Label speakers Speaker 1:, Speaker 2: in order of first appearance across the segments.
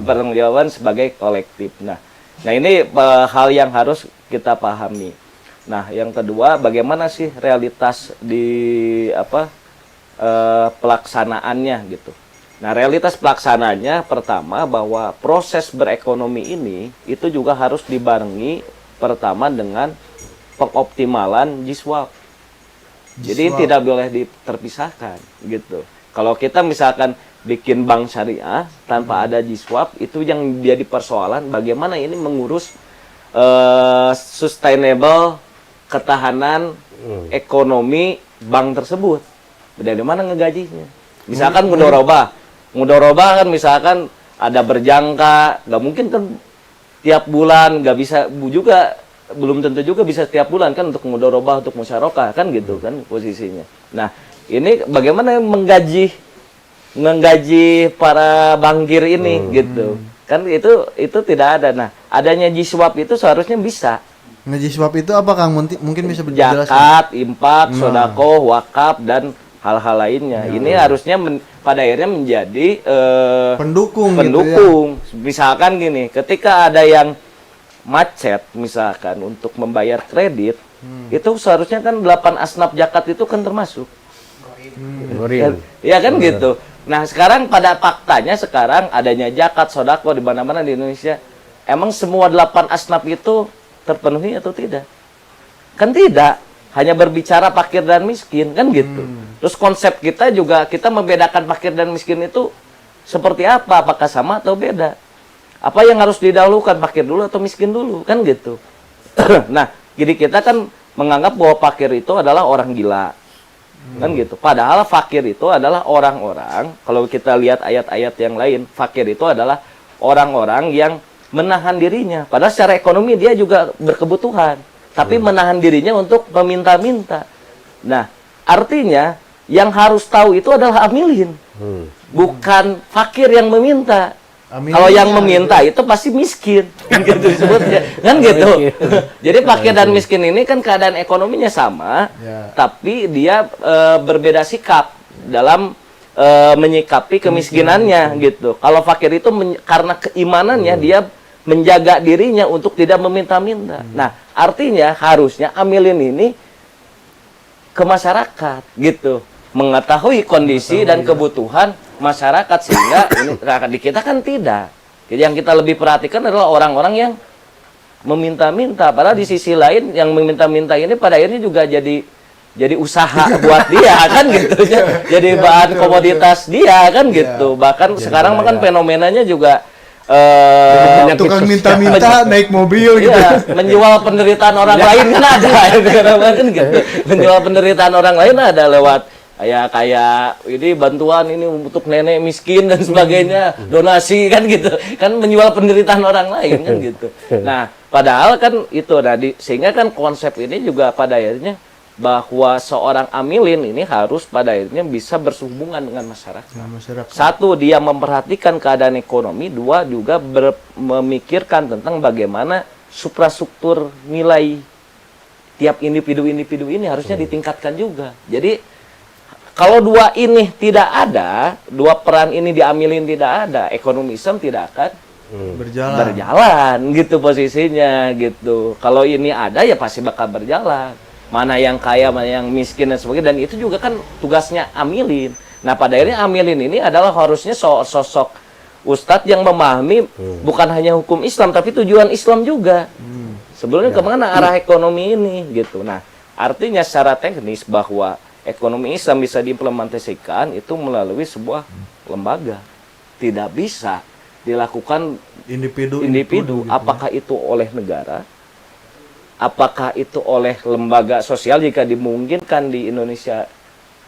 Speaker 1: pertanggungjawaban sebagai kolektif. Nah ini hal yang harus kita pahami. Nah yang kedua, bagaimana sih realitas di pelaksanaannya gitu. Nah realitas pelaksanaannya pertama bahwa proses berekonomi ini itu juga harus dibarengi pertama dengan pengoptimalan Jiswap. Jadi tidak boleh terpisahkan gitu. Kalau kita misalkan bikin bank syariah tanpa ada Jiswap, itu yang jadi persoalan bagaimana ini mengurus sustainable ketahanan ekonomi bank tersebut. Dari mana ngegajinya? Misalkan mudorobah kan misalkan ada berjangka, nggak mungkin kan tiap bulan, nggak bisa juga, belum tentu juga bisa tiap bulan kan untuk mudorobah, untuk musyarakah kan gitu kan posisinya. Nah ini bagaimana menggaji para bangkir ini gitu kan, itu tidak ada. Nah adanya Jiswap itu seharusnya bisa.
Speaker 2: Nah Jiswap itu apa Kang? Mungkin bisa berjelaskan.
Speaker 1: Zakat, infak, sodako, wakaf dan hal-hal lainnya. Ini harusnya pada akhirnya menjadi
Speaker 2: pendukung. Gitu ya?
Speaker 1: Misalkan gini, ketika ada yang macet misalkan untuk membayar kredit, itu seharusnya kan 8 asnaf zakat itu kan termasuk. Iya kan gitu. Nah sekarang pada faktanya sekarang adanya zakat, sodako di mana-mana di Indonesia, emang semua 8 asnaf itu terpenuhi atau tidak? Kan tidak. Hanya berbicara fakir dan miskin kan gitu. Terus konsep kita juga, kita membedakan fakir dan miskin itu seperti apa? Apakah sama atau beda? Apa yang harus didahulukan, fakir dulu atau miskin dulu kan gitu. Nah jadi kita kan menganggap bahwa fakir itu adalah orang gila kan gitu. Padahal fakir itu adalah orang-orang, kalau kita lihat ayat-ayat yang lain, fakir itu adalah orang-orang yang menahan dirinya. Padahal secara ekonomi dia juga berkebutuhan, tapi menahan dirinya untuk meminta-minta. Nah, artinya yang harus tahu itu adalah amilin, bukan fakir yang meminta. Kalau yang meminta itu pasti miskin, kan gitu disebutnya, kan gitu. Jadi fakir dan miskin ini kan keadaan ekonominya sama, tapi dia berbeda sikap dalam menyikapi kemiskinannya gitu. Kalau fakir itu karena keimanannya dia menjaga dirinya untuk tidak meminta-minta. Nah, artinya harusnya amilin ini ke masyarakat gitu, mengetahui kondisi dan kebutuhan masyarakat, sehingga ini di kita kan tidak. Jadi yang kita lebih perhatikan adalah orang-orang yang meminta-minta. Padahal di sisi lain yang meminta-minta ini pada akhirnya juga jadi usaha buat dia kan gitu. Jadi bahan komoditas dia kan gitu. Bahkan sekarang makan fenomenanya juga
Speaker 2: tukang minta-minta naik mobil gitu.
Speaker 1: Iya, menjual penderitaan orang lain kan ada kan gitu. Menjual penderitaan orang lain ada lewat kayak ini bantuan ini untuk nenek miskin dan sebagainya, donasi kan gitu. Kan menjual penderitaan orang lain kan gitu. Nah, padahal kan itu sehingga kan konsep ini juga pada akhirnya bahwa seorang amilin ini harus pada akhirnya bisa bersehubungan dengan masyarakat. Satu, dia memperhatikan keadaan ekonomi. Dua, juga memikirkan tentang bagaimana suprastruktur nilai tiap individu-individu ini harusnya ditingkatkan juga. Jadi kalau dua ini tidak ada, dua peran ini diamilin tidak ada, ekonomi Islam tidak akan berjalan gitu posisinya gitu. Kalau ini ada ya pasti bakal berjalan. Mana yang kaya, mana yang miskin dan sebagainya. Dan itu juga kan tugasnya amilin. Nah pada akhirnya amilin ini adalah harusnya sosok ustadz yang memahami bukan hanya hukum Islam, tapi tujuan Islam juga. Sebelumnya kemana arah ekonomi ini gitu. Nah artinya secara teknis bahwa ekonomi Islam bisa diimplementasikan itu melalui sebuah lembaga. Tidak bisa dilakukan individu. Apakah itu oleh negara, apakah itu oleh lembaga sosial jika dimungkinkan di Indonesia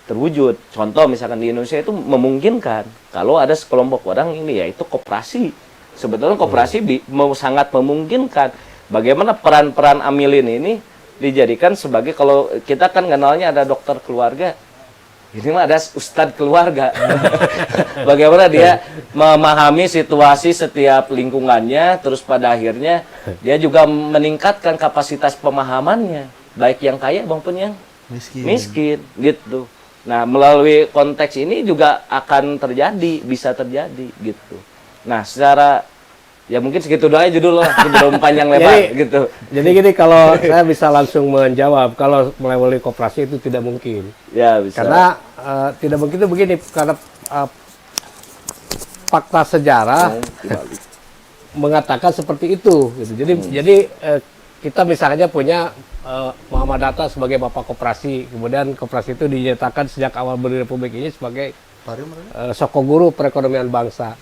Speaker 1: terwujud. Contoh misalkan di Indonesia itu memungkinkan kalau ada sekelompok orang ini, yaitu koperasi. Sebetulnya koperasi sangat memungkinkan bagaimana peran-peran amilin ini dijadikan sebagai, kalau kita kan kenalnya ada dokter keluarga, ini mah ada ustadz keluarga. Bagaimana dia memahami situasi setiap lingkungannya, terus pada akhirnya dia juga meningkatkan kapasitas pemahamannya, baik yang kaya maupun yang miskin gitu. Nah melalui konteks ini juga akan terjadi, bisa terjadi gitu. Nah, secara ya mungkin segitu doang judul lah, belum panjang lebar gitu.
Speaker 3: Jadi gini, kalau saya bisa langsung menjawab, kalau melalui koperasi itu tidak mungkin.
Speaker 1: Ya, bisa.
Speaker 3: Karena tidak mungkin itu begini, karena fakta sejarah mengatakan seperti itu. Gitu. Jadi kita misalnya punya Muhammad Hatta sebagai bapak koperasi, kemudian koperasi itu dinyatakan sejak awal berdiri Republik ini sebagai sokoguru perekonomian bangsa.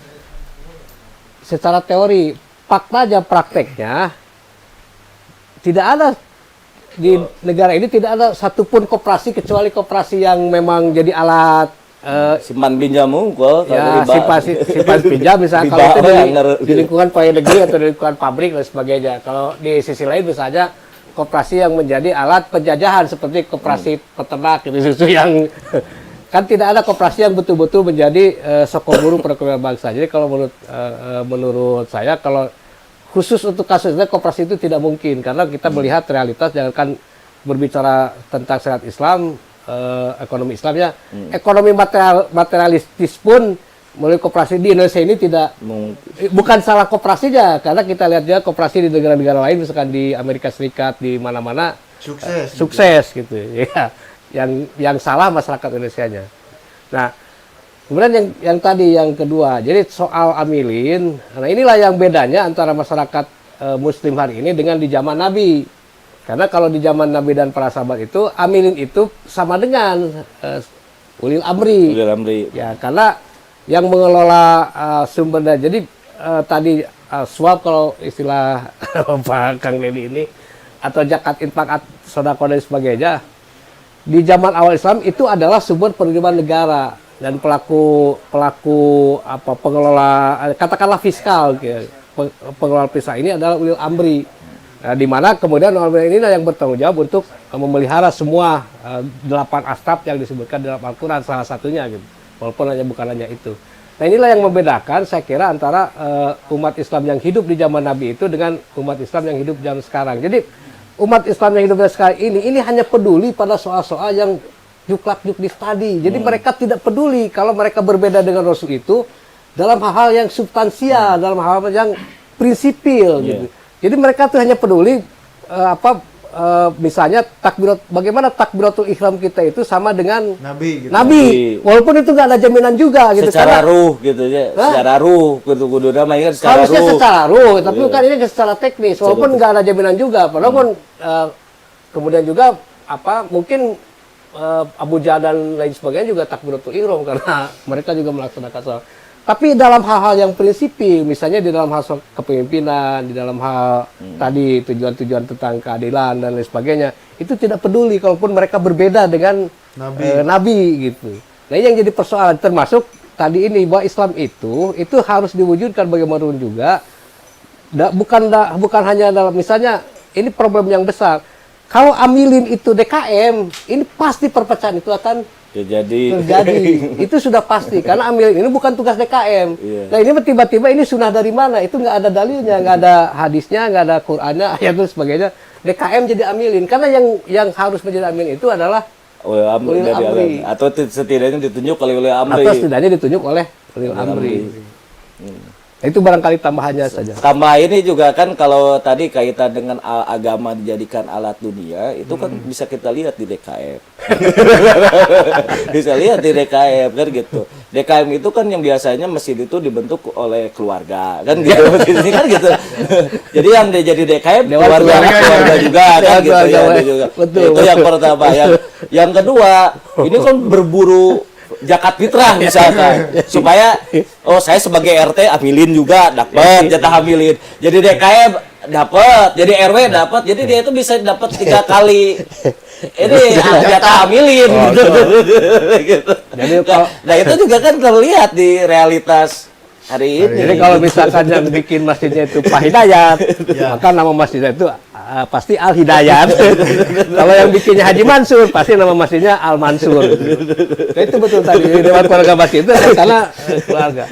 Speaker 3: Secara teori, faktanya, prakteknya tidak ada di negara ini, tidak ada satupun koperasi kecuali koperasi yang memang jadi alat
Speaker 1: simpan pinjam unggul,
Speaker 3: ya, simpan pinjam misalnya kalau itu di lingkungan pegawai negeri atau di lingkungan pabrik dan sebagainya. Kalau di sisi lain misalnya koperasi yang menjadi alat penjajahan seperti koperasi peternak itu yang kan tidak ada koperasi yang betul-betul menjadi sokoguru perekonomian bangsa. Jadi kalau menurut saya, kalau khusus untuk kasus ini, koperasi itu tidak mungkin karena kita melihat realitas, jangankan berbicara tentang syariat Islam, ekonomi Islamnya, ekonomi materialistis pun melalui koperasi di Indonesia ini tidak bukan salah koperasinya, karena kita lihat juga koperasi di negara-negara lain, misalkan di Amerika Serikat, di mana-mana sukses gitu ya. Yang salah masyarakat Indonesianya. Nah, kemudian yang tadi yang kedua, jadi soal amilin. Nah, inilah yang bedanya antara masyarakat Muslim hari ini dengan di zaman Nabi. Karena kalau di zaman Nabi dan para sahabat itu, amilin itu sama dengan ulil amri.
Speaker 1: Ulil amri.
Speaker 3: Ya, karena yang mengelola sumber daya. Jadi tadi swab kalau istilah Pak Kang Dedi ini, atau zakat, infak, sedekah dan sebagainya. Di zaman awal Islam itu adalah sumber penerimaan negara, dan pelaku pengelola, katakanlah fiskal, pengelola fiskal ini adalah ulil amri. Nah, di mana kemudian ulil amri ini yang bertanggung jawab untuk memelihara semua 8 astap yang disebutkan dalam Al-Quran, salah satunya gitu. Walaupun bukan hanya itu. Nah, inilah yang membedakan saya kira antara umat Islam yang hidup di zaman Nabi itu dengan umat Islam yang hidup zaman sekarang. Jadi umat Islam yang hidup sekarang ini hanya peduli pada soal-soal yang yuklak-yuklis tadi. Jadi mereka tidak peduli kalau mereka berbeda dengan Rasul itu dalam hal-hal yang substansial, dalam hal-hal yang prinsipil gitu. Jadi mereka tuh hanya peduli misalnya bagaimana takbiratul ihram kita itu sama dengan
Speaker 2: Nabi gitu.
Speaker 3: Nabi. Walaupun itu nggak ada jaminan juga gitu.
Speaker 1: Secara ruh gitu ya. Secara ruh kudu namanya secara
Speaker 3: harusnya
Speaker 1: ruh.
Speaker 3: secara ruh, tapi kan ini secara teknis. Walaupun nggak ada jaminan juga. Padahal kemudian juga mungkin Abu Jahal dan lain sebagainya juga takbiratul ihram karena mereka juga melaksanakan sholat. Tapi dalam hal-hal yang prinsipil, misalnya di dalam hal kepemimpinan, di dalam hal tadi tujuan-tujuan tentang keadilan dan lain sebagainya, itu tidak peduli kalaupun mereka berbeda dengan Nabi gitu. Nah, yang jadi persoalan termasuk tadi ini bahwa Islam itu harus diwujudkan bagaimanapun juga, bukan hanya dalam, misalnya ini problem yang besar. Kalau amilin itu DKM, ini pasti perpecahan itu akan terjadi. Itu sudah pasti karena amilin ini bukan tugas DKM. Nah, ini tiba-tiba ini sunnah dari mana? Itu nggak ada dalilnya, nggak ada hadisnya, nggak ada Qur'annya, ayat dan sebagainya. DKM jadi amilin karena yang harus menjadi amilin itu adalah ulil amri.
Speaker 1: Atau setidaknya ditunjuk oleh ulil amri.
Speaker 3: Atau setidaknya ditunjuk oleh ulil amri. Itu barangkali tambahannya saja.
Speaker 1: Tambah ini juga kan kalau tadi kaitan dengan agama dijadikan alat dunia, itu kan bisa kita lihat di DKM. Bisa lihat di DKM kan gitu. DKM itu kan yang biasanya masjid itu dibentuk oleh keluarga kan gitu. Ini kan gitu. Jadi yang jadi DKM keluarga juga kan gitu ya juga. Itu yang pertama. Yang kedua, ini kan berburu zakat fitrah misalkan supaya saya sebagai RT amilin juga dapat jatah amilin, jadi DKM dapat, jadi RW dapat, jadi dia itu bisa dapat 3 kali ini jatah amilin gitu. Jadi nah itu juga kan terlihat di realitas hari ini.
Speaker 3: Jadi kalau misalkan yang bikin masjidnya itu Pak Hidayat, maka nama masjidnya itu pasti Al Hidayat. Kalau yang bikinnya Haji Mansur, pasti nama masjidnya Al Mansur. Nah, itu betul tadi. Dewan Keluarga Masjid itu karena keluarga.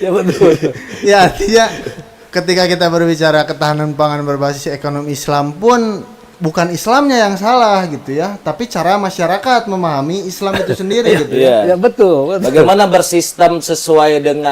Speaker 3: Ya betul.
Speaker 2: Ya, artinya ketika kita berbicara ketahanan pangan berbasis ekonomi Islam pun bukan Islamnya yang salah gitu ya, tapi cara masyarakat memahami Islam itu sendiri gitu ya.
Speaker 1: Iya.
Speaker 3: Ya betul.
Speaker 1: Bagaimana bersistem sesuai dengan